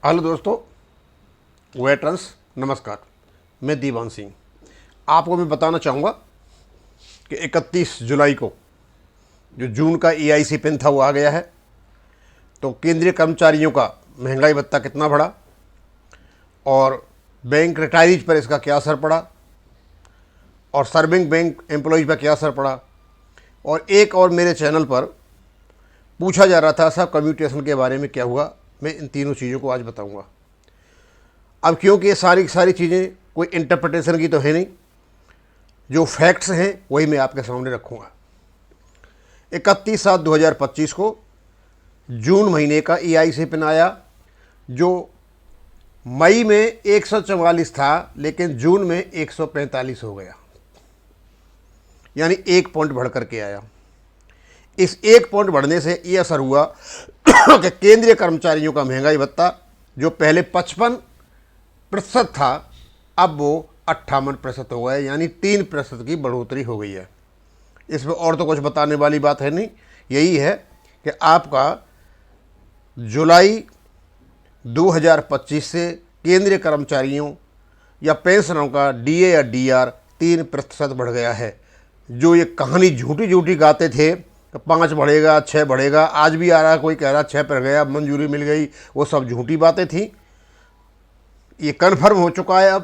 Hello दोस्तों, veterans नमस्कार। मैं दीवान सिंह आपको मैं बताना चाहूँगा कि 31 जुलाई को जो जून का EIC पिन था वो आ गया है। तो केंद्रीय कर्मचारियों का महंगाई भत्ता कितना बढ़ा और बैंक रिटायरीज पर इसका क्या असर पड़ा और सर्विंग बैंक एम्प्लॉयज़ पर क्या असर पड़ा। और एक और मेरे चैनल पर पूछा जा रहा था सब कम्यूटेशन के बारे में क्या हुआ। मैं इन तीनों चीज़ों को आज बताऊंगा। अब क्योंकि ये सारी चीज़ें कोई इंटरप्रिटेशन की तो है नहीं, जो फैक्ट्स हैं वही मैं आपके सामने रखूँगा। 31/7/2025 को जून महीने का EIC पिन आया, जो मई में 144 था लेकिन जून में 145 हो गया, यानी 1 पॉइंट बढ़ करके आया। इस 1 पॉइंट बढ़ने से ये असर हुआ कि केंद्रीय कर्मचारियों का महंगाई भत्ता जो पहले 55% था अब वो 58% हो गया, यानी 3% की बढ़ोतरी हो गई है। इसमें और तो कुछ बताने वाली बात है नहीं, यही है कि आपका जुलाई 2025 से केंद्रीय कर्मचारियों या पेंशनरों का DA या DR 3% बढ़ गया है। जो ये कहानी झूठी गाते थे कि 5 बढ़ेगा 6 बढ़ेगा, आज भी आ रहा है कोई कह रहा 6 पर गया, मंजूरी मिल गई, वो सब झूठी बातें थी। ये कन्फर्म हो चुका है अब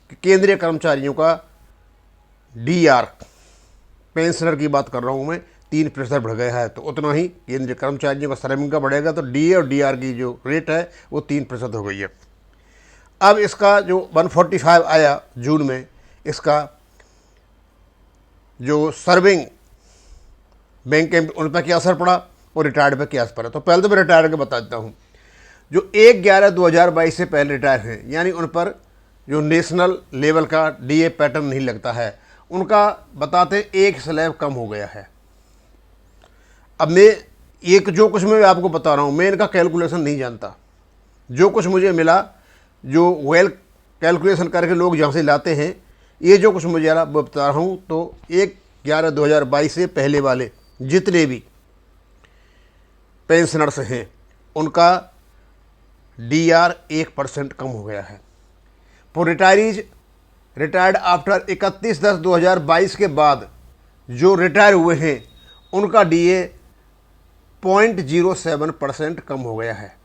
कि केंद्रीय कर्मचारियों का DR, पेंशनर की बात कर रहा हूँ मैं, 3% बढ़ गया है। तो उतना ही केंद्रीय कर्मचारियों का श्रमिक का बढ़ेगा, तो DA और DR की जो रेट है वो 3% हो गई है। अब इसका जो 145 आया जून में, इसका जो सर्विंग बैंक उन पर क्या असर पड़ा और रिटायर्ड पर क्या असर पड़ा। तो पहले तो मैं रिटायर्ड का बता देता हूँ। जो 1/11/2022 से पहले रिटायर हैं, यानी उन पर जो नेशनल लेवल का DA पैटर्न नहीं लगता है, उनका बताते एक स्लैब कम हो गया है। अब मैं एक जो कुछ मैं आपको बता रहा हूँ, मैं इनका कैलकुलेशन नहीं जानता। जो कुछ मुझे मिला, जो वेल कैलकुलेशन करके लोग जहाँ से लाते हैं, ये जो कुछ मुझे बता रहा हूँ, तो 1/11/2022 से पहले वाले जितने भी पेंशनर्स हैं उनका DR 1% कम हो गया है। फॉर रिटायरीज रिटायर्ड आफ्टर 31/10/2022 के बाद जो रिटायर हुए हैं उनका DA 0.07% कम हो गया है।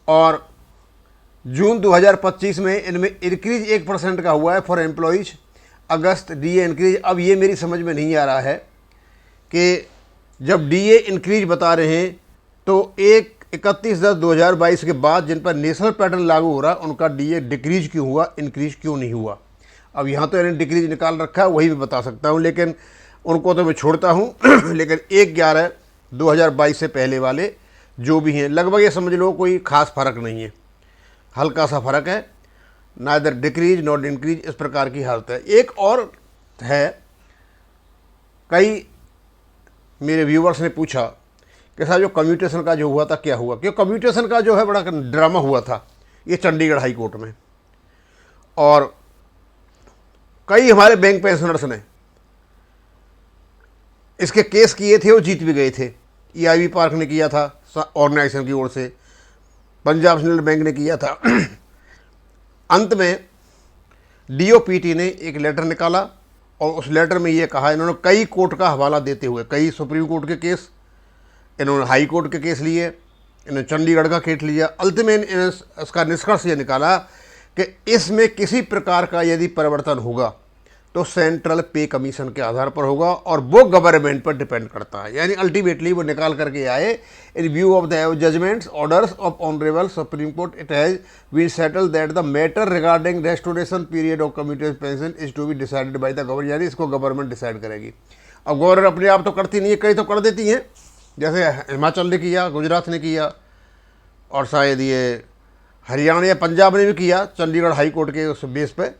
और जून 2025 में इनमें इंक्रीज 1% का हुआ है for employees. August DA increase, अब ये मेरी समझ में नहीं आ रहा है कि जब DA इंक्रीज बता रहे हैं तो 31/10/2022 के बाद जिन पर नेशनल पैटर्न लागू हो रहा है उनका DA डिक्रीज क्यों हुआ, इंक्रीज क्यों नहीं हुआ। अब यहाँ तो इन्हें डिक्रीज निकाल रखा है, वही मैं बता सकता हूँ, लेकिन उनको तो मैं छोड़ता हूँ। लेकिन 1/11/2022 से पहले वाले जो भी हैं, लगभग ये समझ लो कोई ख़ास फ़र्क नहीं है, हल्का सा फ़र्क है, ना इधर डिक्रीज नॉट इंक्रीज, इस प्रकार की हालत है। एक और है, कई मेरे व्यूवर्स ने पूछा कि साहब जो कम्यूटेशन का जो हुआ था क्या हुआ, क्योंकि कम्यूटेशन का जो है बड़ा ड्रामा हुआ था ये चंडीगढ़ हाई कोर्ट में, और कई हमारे बैंक पेंशनर्स ने इसके केस किए थे और जीत भी गए थे। EIB पार्क ने किया था ऑर्गेनाइजेशन की ओर से, पंजाब नेशनल बैंक ने किया था। अंत में DOPT ने एक लेटर निकाला और उस लेटर में ये कहा, इन्होंने कई कोर्ट का हवाला देते हुए, कई सुप्रीम कोर्ट के केस, इन्होंने हाई कोर्ट के केस लिए, इन्होंने चंडीगढ़ का केस लिया। अंत में इन्होंने इसका निष्कर्ष ये निकाला कि इसमें किसी प्रकार का यदि परिवर्तन होगा तो सेंट्रल पे कमीशन के आधार पर होगा और वो गवर्नमेंट पर डिपेंड करता है। यानी अल्टीमेटली वो निकाल करके आए, in view of the judgments orders of honourable Supreme Court it has been settle that the matter regarding restoration period of commutation pension is to be decided by the government, यानी इसको government decide करेगी। अब government अपने आप तो करती नहीं है, कई तो कर देती हैं, जैसे हिमाचल ने किया, गुजरात ने किया, और शायद ये हरियाणा या पंजाब ने भी किया चंडीगढ़ हाई कोर्ट के उस बेस पे।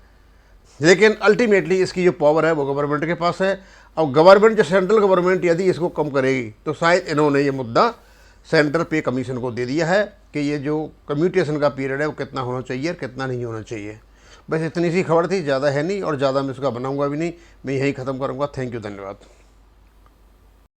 लेकिन अल्टीमेटली इसकी जो पावर है वो गवर्नमेंट के पास है। अब गवर्नमेंट, जो सेंट्रल गवर्नमेंट यदि इसको कम करेगी तो शायद इन्होंने ये मुद्दा सेंट्रल पे कमीशन को दे दिया है कि ये जो कम्यूटेशन का पीरियड है वो कितना होना चाहिए और कितना नहीं होना चाहिए। बस इतनी सी खबर थी, ज़्यादा है नहीं, और ज़्यादा मैं उसका बनाऊंगा भी नहीं, मैं यही ख़त्म करूँगा। थैंक यू, धन्यवाद।